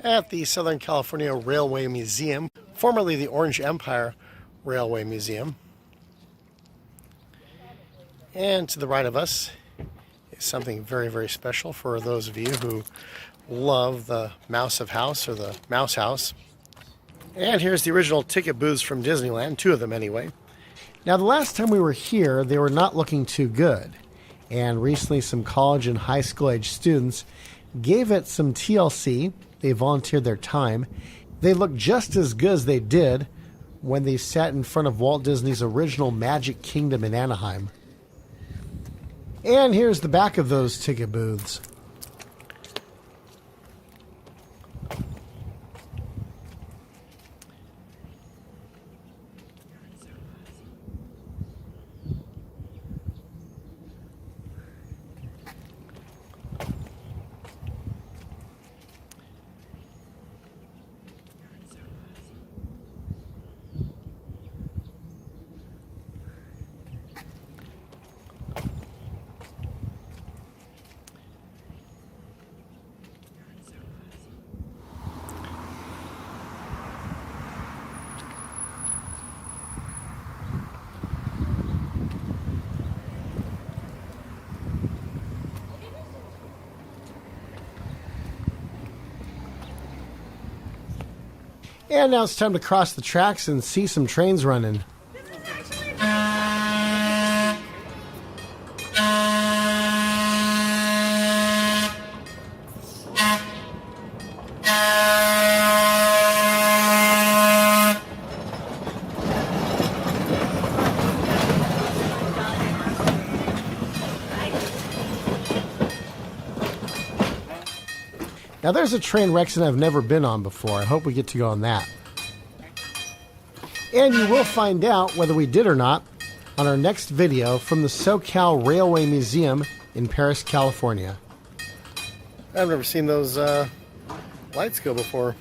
at the Southern California Railway Museum, formerly the Orange Empire Railway Museum. And to the right of us is something very, very special for those of you who love the Mouse of House or the Mouse House. And here's the original ticket booths from Disneyland, two of them anyway. Now, the last time we were here, they were not looking too good. And recently, some college and high school age students gave it some TLC. They volunteered their time. They look just as good as they did when they sat in front of Walt Disney's original Magic Kingdom in Anaheim. And here's the back of those ticket booths. And now it's time to cross the tracks and see some trains running. Now there's a train Rex and I've never been on before. I hope we get to go on that. And you will find out whether we did or not on our next video from the SoCal Railway Museum in Perris, California. I've never seen those lights go before.